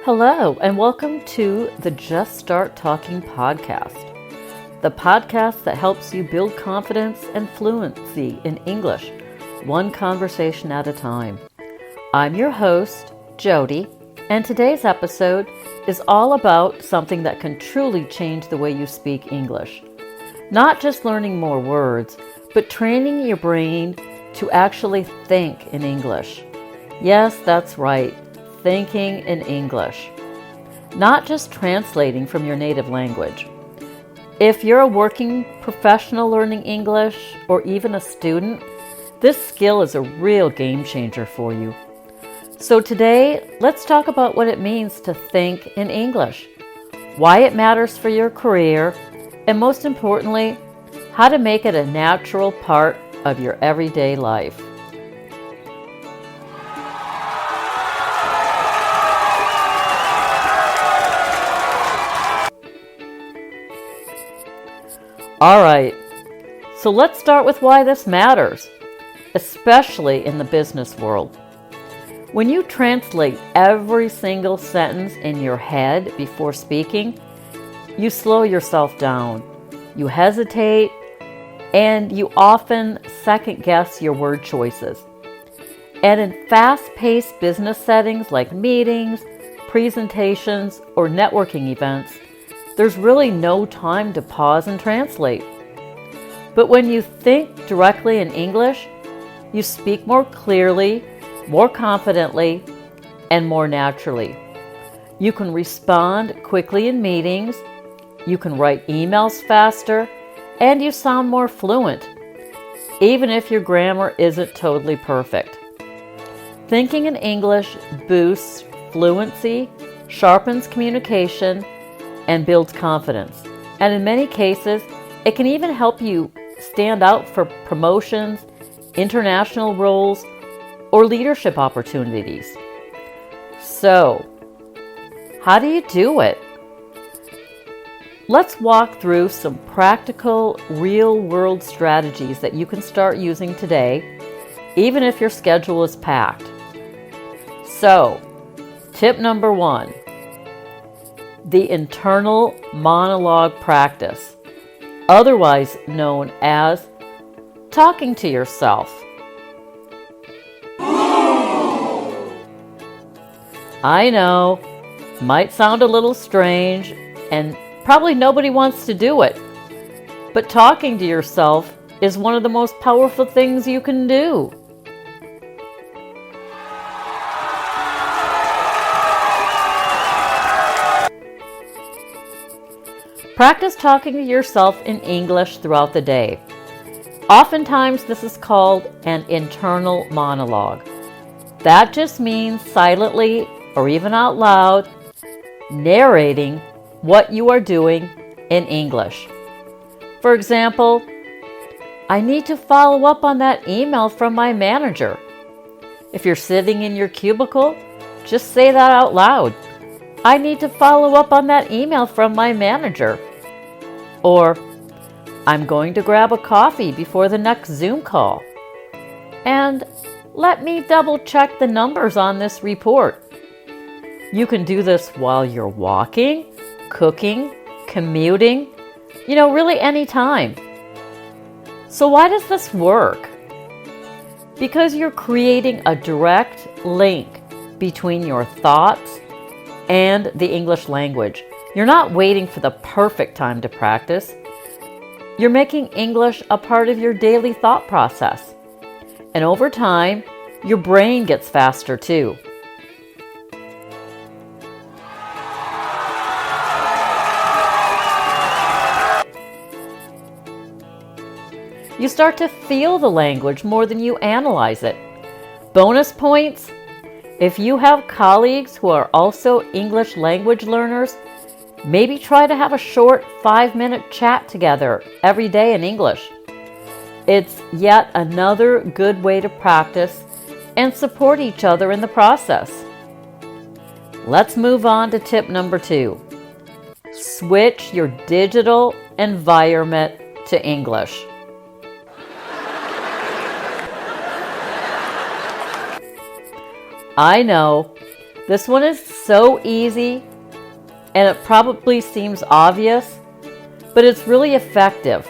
Hello, and welcome to the Just Start Talking podcast, the podcast that helps you build confidence and fluency in English, one conversation at a time. I'm your host, Jody, and today's episode is all about something that can truly change the way you speak English. Not just learning more words, but training your brain to actually think in English. Yes, that's right. Thinking in English, not just translating from your native language. If you're a working professional learning English or even a student, this skill is a real game changer for you. So today, let's talk about what it means to think in English, why it matters for your career, and most importantly, how to make it a natural part of your everyday life. All right, so let's start with why this matters, especially in the business world. When you translate every single sentence in your head before speaking, you slow yourself down, you hesitate, and you often second-guess your word choices. And in fast-paced business settings like meetings, presentations, or networking events, there's really no time to pause and translate. But when you think directly in English, you speak more clearly, more confidently, and more naturally. You can respond quickly in meetings, you can write emails faster, and you sound more fluent, even if your grammar isn't totally perfect. Thinking in English boosts fluency, sharpens communication, and builds confidence. And in many cases, it can even help you stand out for promotions, international roles, or leadership opportunities. So, how do you do it? Let's walk through some practical, real-world strategies that you can start using today, even if your schedule is packed. So, tip number 1. The internal monologue practice, otherwise known as talking to yourself. I know, might sound a little strange, and probably nobody wants to do it, but talking to yourself is one of the most powerful things you can do. Practice talking to yourself in English throughout the day. Oftentimes, this is called an internal monologue. That just means silently or even out loud narrating what you are doing in English. For example, I need to follow up on that email from my manager. If you're sitting in your cubicle, just say that out loud. I need to follow up on that email from my manager. Or, I'm going to grab a coffee before the next Zoom call. And let me double check the numbers on this report. You can do this while you're walking, cooking, commuting, really any time. So why does this work? Because you're creating a direct link between your thoughts and the English language. You're not waiting for the perfect time to practice. You're making English a part of your daily thought process. And over time, your brain gets faster too. You start to feel the language more than you analyze it. Bonus points: if you have colleagues who are also English language learners, maybe try to have a short 5-minute chat together every day in English. It's yet another good way to practice and support each other in the process. Let's move on to tip number 2. Switch your digital environment to English. I know This one is so easy, and it probably seems obvious, but it's really effective.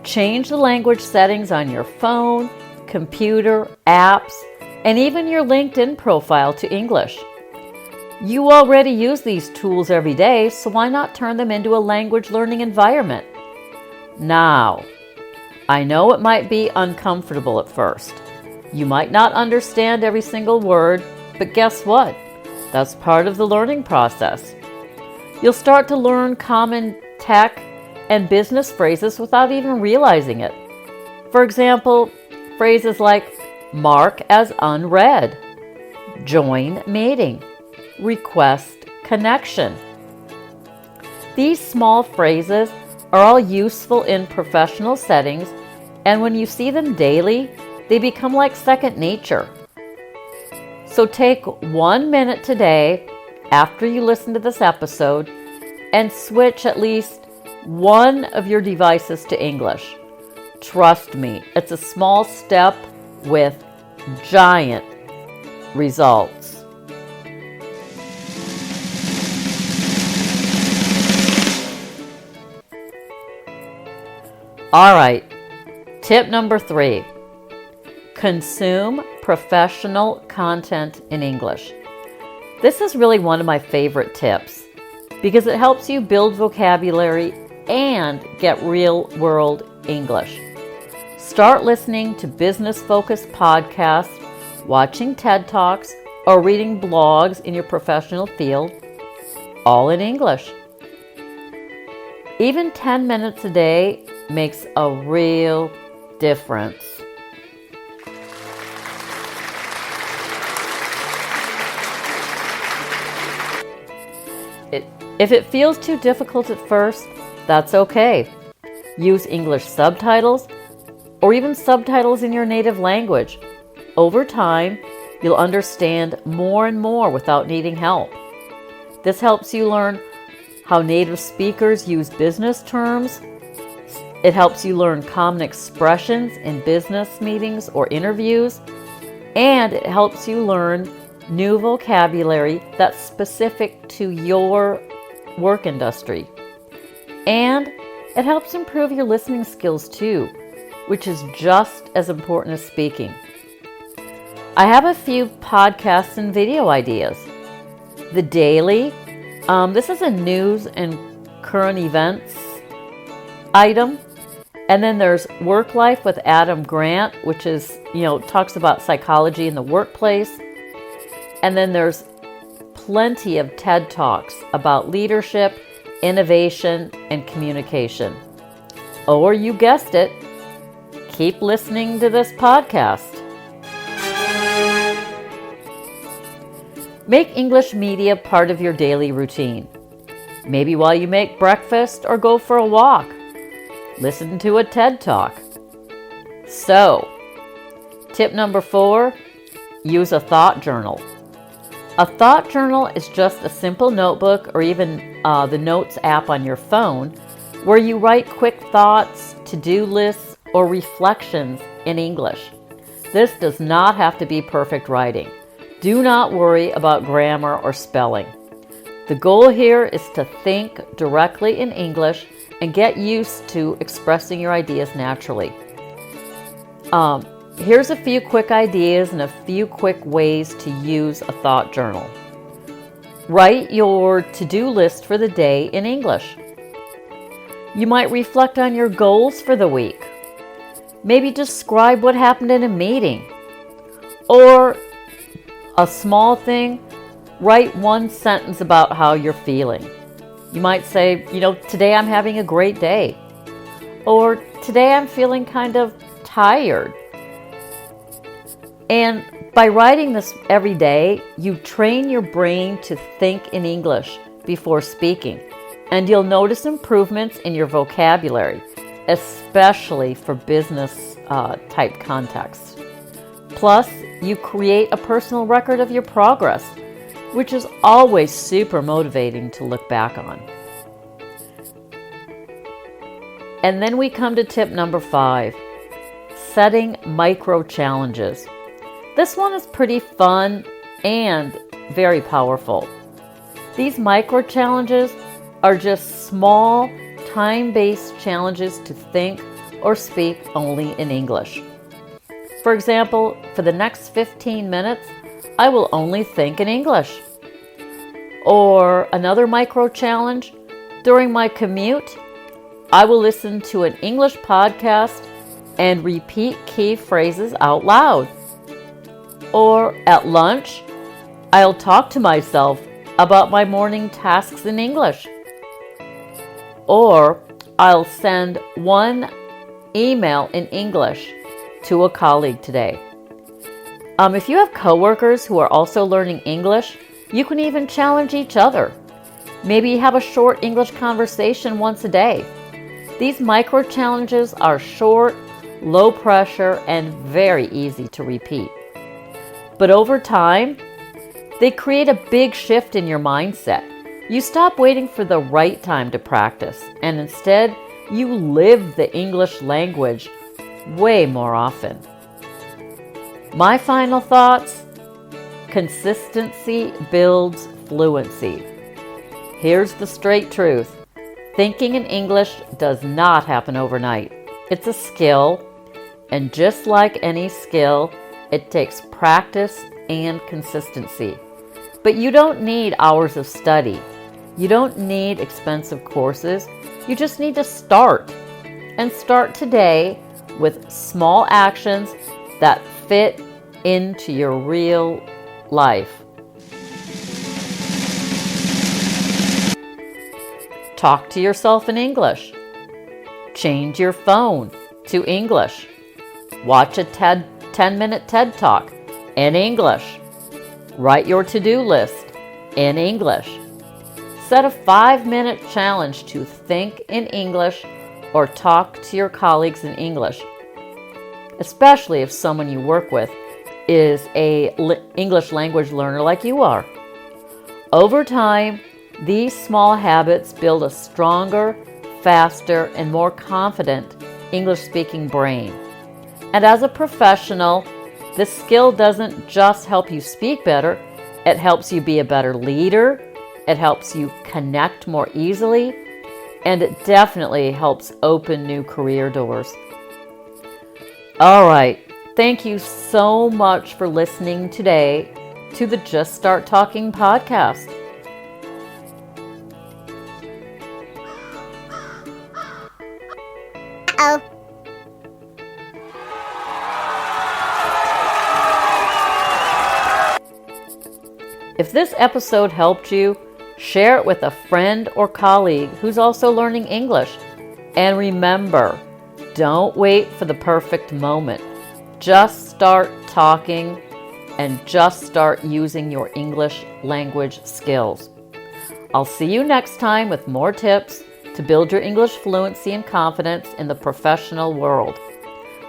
Change the language settings on your phone, computer, apps, and even your LinkedIn profile to English. You already use these tools every day, so why not turn them into a language learning environment? Now, I know it might be uncomfortable at first. You might not understand every single word, but guess what? That's part of the learning process. You'll start to learn common tech and business phrases without even realizing it. For example, phrases like mark as unread, join meeting, request connection. These small phrases are all useful in professional settings, and when you see them daily, they become like second nature. So take 1 minute today after you listen to this episode and switch at least one of your devices to English. Trust me, it's a small step with giant results. All right, tip number 3. Consume professional content in English. This is really one of my favorite tips because it helps you build vocabulary and get real-world English. Start listening to business-focused podcasts, watching TED Talks, or reading blogs in your professional field, all in English. Even 10 minutes a day makes a real difference. If it feels too difficult at first, that's okay. Use English subtitles or even subtitles in your native language. Over time, you'll understand more and more without needing help. This helps you learn how native speakers use business terms. It helps you learn common expressions in business meetings or interviews. And it helps you learn new vocabulary that's specific to your work industry. And it helps improve your listening skills too, which is just as important as speaking. I have a few podcasts and video ideas. The Daily, this is a news and current events item. And then there's Work Life with Adam Grant, which is, talks about psychology in the workplace. And then there's plenty of TED Talks about leadership, innovation, and communication. Or you guessed it, keep listening to this podcast. Make English media part of your daily routine. Maybe while you make breakfast or go for a walk. Listen to a TED Talk. So, tip number 4, use a thought journal. A thought journal is just a simple notebook or even the Notes app on your phone where you write quick thoughts, to-do lists, or reflections in English. This does not have to be perfect writing. Do not worry about grammar or spelling. The goal here is to think directly in English and get used to expressing your ideas naturally. Here's a few quick ideas and a few quick ways to use a thought journal. Write your to-do list for the day in English. You might reflect on your goals for the week. Maybe describe what happened in a meeting. Or a small thing, write one sentence about how you're feeling. You might say, today I'm having a great day. Or today I'm feeling kind of tired. And by writing this every day, you train your brain to think in English before speaking. And you'll notice improvements in your vocabulary, especially for business type contexts. Plus, you create a personal record of your progress, which is always super motivating to look back on. And then we come to tip number 5, setting micro challenges. This one is pretty fun and very powerful. These micro challenges are just small, time-based challenges to think or speak only in English. For example, for the next 15 minutes, I will only think in English. Or another micro challenge, during my commute, I will listen to an English podcast and repeat key phrases out loud. Or at lunch, I'll talk to myself about my morning tasks in English. Or I'll send one email in English to a colleague today. If you have coworkers who are also learning English, you can even challenge each other. Maybe have a short English conversation once a day. These micro challenges are short, low pressure, and very easy to repeat. But over time, they create a big shift in your mindset. You stop waiting for the right time to practice, and instead, you live the English language way more often. My final thoughts: consistency builds fluency. Here's the straight truth. Thinking in English does not happen overnight. It's a skill, and just like any skill, it takes practice and consistency. But you don't need hours of study. You don't need expensive courses. You just need to start. And start today with small actions that fit into your real life. Talk to yourself in English. Change your phone to English. Watch a 10-minute TED Talk in English. Write your to-do list in English. Set a 5-minute challenge to think in English or talk to your colleagues in English, especially if someone you work with is an English language learner like you are. Over time, these small habits build a stronger, faster, and more confident English-speaking brain. And as a professional, this skill doesn't just help you speak better, it helps you be a better leader, it helps you connect more easily, and it definitely helps open new career doors. All right, thank you so much for listening today to the Just Start Talking podcast. Uh-oh. If this episode helped you, share it with a friend or colleague who's also learning English. And remember, don't wait for the perfect moment. Just start talking and just start using your English language skills. I'll see you next time with more tips to build your English fluency and confidence in the professional world.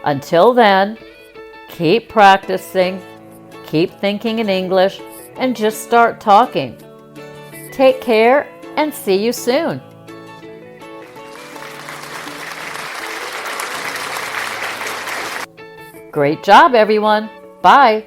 Until then, keep practicing, keep thinking in English, and just start talking. Take care and see you soon. Great job, everyone. Bye.